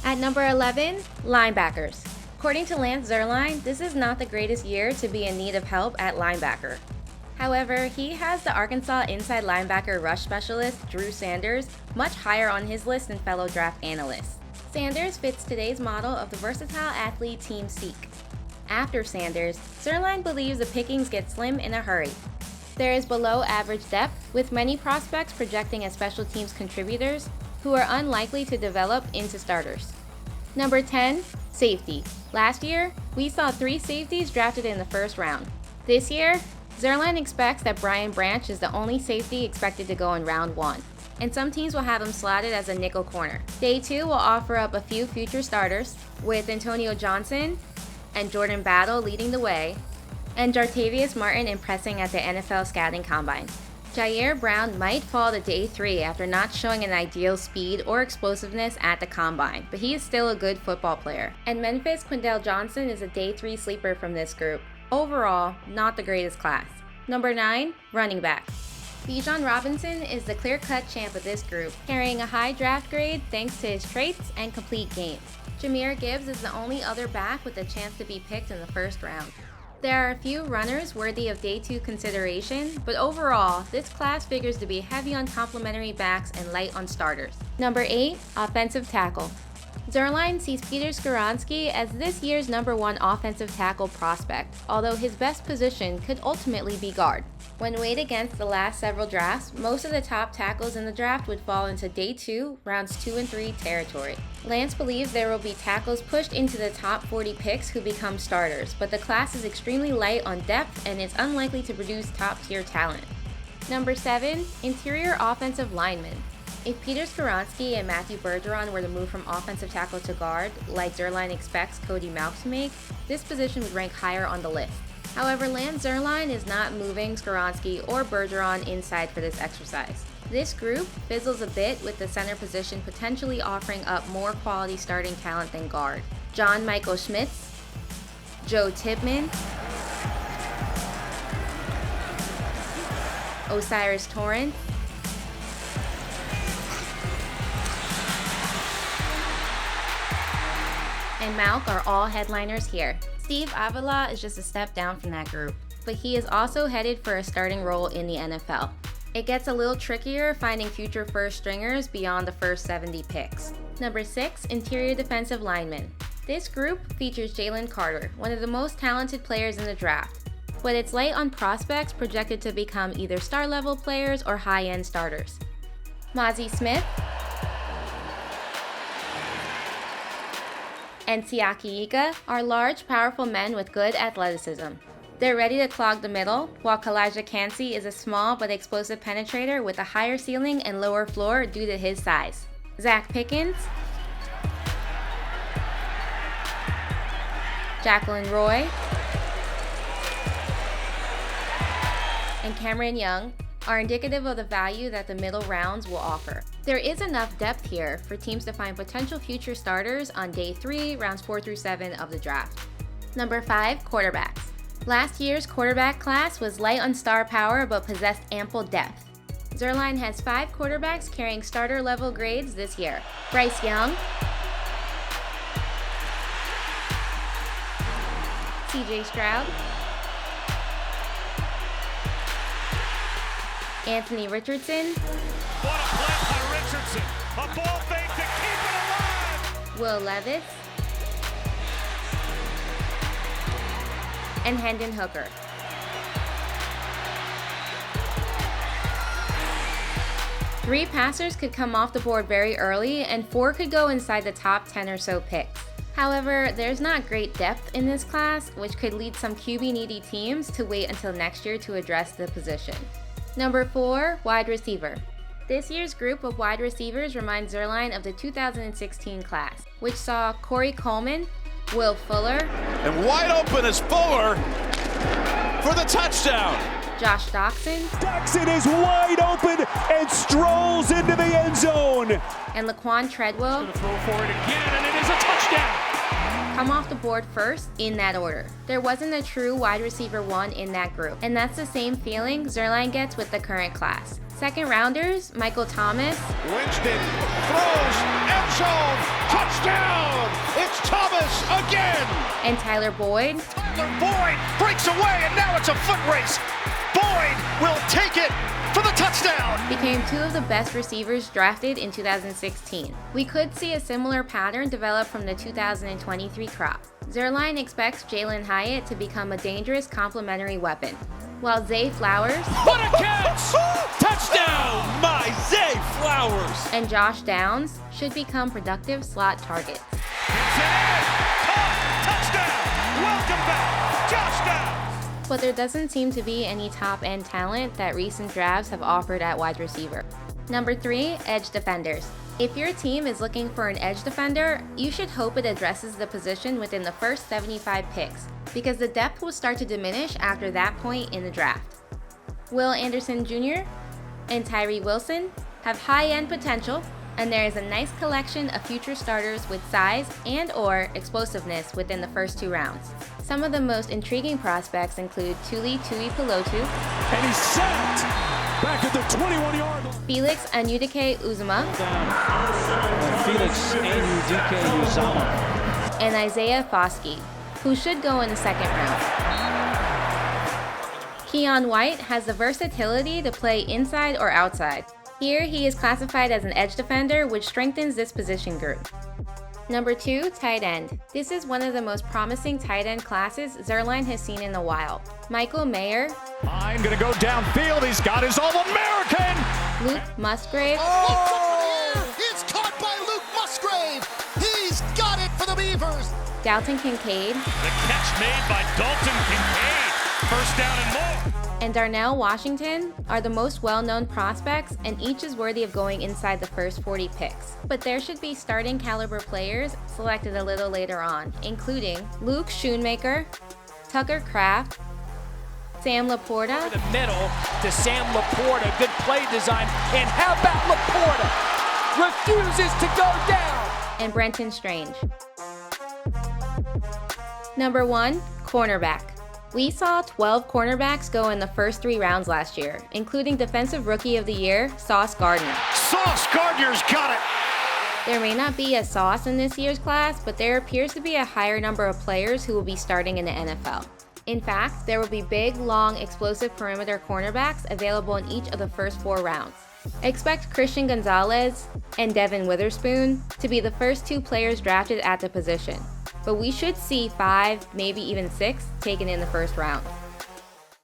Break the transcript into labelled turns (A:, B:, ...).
A: At number 11, linebackers. According to Lance Zierlein, this is not the greatest year to be in need of help at linebacker. However, he has the Arkansas inside linebacker rush specialist Drew Sanders much higher on his list than fellow draft analysts. Sanders fits today's model of the versatile athlete teams seek. After Sanders, Zierlein believes the pickings get slim in a hurry. There is below average depth, with many prospects projecting as special teams contributors who are unlikely to develop into starters. Number 10, safety. Last year, we saw 3 safeties drafted in the first round. This year, Zierlein expects that Brian Branch is the only safety expected to go in round 1, and some teams will have him slotted as a nickel corner. Day 2 will offer up a few future starters, with Antonio Johnson and Jordan Battle leading the way, and Jartavius Martin impressing at the NFL Scouting Combine. Jair Brown might fall to day 3 after not showing an ideal speed or explosiveness at the Combine, but he is still a good football player. And Memphis Quindell Johnson is a day 3 sleeper from this group. Overall, not the greatest class. Number 9, running back. Bijan Robinson is the clear-cut champ of this group, carrying a high draft grade thanks to his traits and complete game. Jahmyr Gibbs is the only other back with a chance to be picked in the first round. There are a few runners worthy of day 2 consideration, but overall, this class figures to be heavy on complementary backs and light on starters. Number 8, offensive tackle. Zierlein sees Peter Skoronski as this year's number 1 offensive tackle prospect, although his best position could ultimately be guard. When weighed against the last several drafts, most of the top tackles in the draft would fall into day 2, rounds 2 and 3 territory. Lance believes there will be tackles pushed into the top 40 picks who become starters, but the class is extremely light on depth and is unlikely to produce top-tier talent. Number 7, interior offensive lineman. If Peter Skoronski and Matthew Bergeron were to move from offensive tackle to guard, like Zierlein expects Cody Mauch to make, this position would rank higher on the list. However, Lance Zierlein is not moving Skoronski or Bergeron inside for this exercise. This group fizzles a bit with the center position potentially offering up more quality starting talent than guard. John Michael SCHMITZ, Joe Tippmann, Osiris Torrance, and Mauch are all headliners here. Steve Avila is just a step down from that group, but he is also headed for a starting role in the NFL. It gets a little trickier finding future first stringers beyond the first 70 picks. Number 6, interior defensive lineman. This group features Jalen Carter, one of the most talented players in the draft, but it's light on prospects projected to become either star-level players or high-end starters. Mazi Smith and Siaki Ika are large, powerful men with good athleticism. They're ready to clog the middle, while Kalijah Kancey is a small but explosive penetrator with a higher ceiling and lower floor due to his size. Zach Pickens, Jacqueline Roy, and Cameron Young are indicative of the value that the middle rounds will offer. There is enough depth here for teams to find potential future starters on day 3, rounds 4 through 7 of the draft. Number 5, quarterbacks. Last year's quarterback class was light on star power but possessed ample depth. Zierlein has 5 quarterbacks carrying starter level grades this year. Bryce Young, CJ Stroud, Anthony Richardson,
B: what a play by Richardson. A ball fake to keep it alive.
A: Will Levis, and Hendon Hooker. Three passers could come off the board very early, and 4 could go inside the top 10 or so picks. However, there's not great depth in this class, which could lead some QB-needy teams to wait until next year to address the position. Number 4, wide receiver. This year's group of wide receivers reminds Zierlein of the 2016 class, which saw Corey Coleman, Will Fuller,
B: And wide open is Fuller for the touchdown.
A: Josh Doxson,
C: Doxson is wide open and strolls into the end zone.
A: and Laquan Treadwell
B: Throw for it again, and it is a touchdown.
A: come off the board first in that order. There wasn't a true wide receiver 1 in that group, and that's the same feeling Zierlein gets with the current class. Second rounders, Michael Thomas,
B: Winston throws, end zone, touchdown.
A: And Tyler Boyd
D: breaks away, and now it's a foot race. Boyd will take it for the touchdown.
A: became two of the best receivers drafted in 2016. We could see a similar pattern develop from the 2023 crop. Zerline expects Jalen Hyatt to become a dangerous complementary weapon, while Zay Flowers
C: What a catch! Touchdown! My Zay Flowers!
A: and Josh Downs should become productive slot targets.
B: Touchdown! Welcome back, Josh Downs!
A: But there doesn't seem to be any top-end talent that recent drafts have offered at wide receiver. Number 3, edge defenders. If your team is looking for an edge defender, you should hope it addresses the position within the first 75 picks, because the depth will start to diminish after that point in the draft. Will Anderson Jr. and Tyree Wilson have high-end potential, and there is a nice collection of future starters with size and/or explosiveness within the first 2 rounds. Some of the most intriguing prospects include Tuli Tuipulotu,
C: And he's sacked back at the 21-yard line.
A: Felix Anudike-Uzomah,
E: Felix Anudike-Uzomah.
A: and Isaiah Foskey, who should go in the 2nd round. KEION White has the versatility to play inside or outside. Here, he is classified as an edge defender, which strengthens this position group. Number 2, tight end. This is one of the most promising tight end classes Zerline has seen in a while. Michael Mayer,
C: I'm gonna go downfield. He's got his All-American.
A: Luke Musgrave,
D: It's caught by Luke Musgrave. He's got it for the Beavers.
A: Dalton Kincaid,
B: The catch made by Dalton Kincaid. First down and more.
A: and Darnell Washington are the most well-known prospects, and each is worthy of going inside the first 40 picks. But there should be starting caliber players selected a little later on, including Luke Schoonmaker, Tucker Kraft, Sam Laporta,
E: The middle to Sam Laporta. Good play design. And how about Laporta? Refuses to go down.
A: and Brenton Strange. Number 1, cornerback. We saw 12 cornerbacks go in the first 3 rounds last year, including Defensive Rookie of the Year, Sauce Gardner.
D: Sauce Gardner's got it.
A: There may not be a Sauce in this year's class, but there appears to be a higher number of players who will be starting in the NFL. In fact, there will be big, long, explosive perimeter cornerbacks available in each of the first 4 rounds. Expect Christian Gonzalez and Devin Witherspoon to be the first 2 players drafted at the position, but we should see 5, maybe even 6 taken in the first round.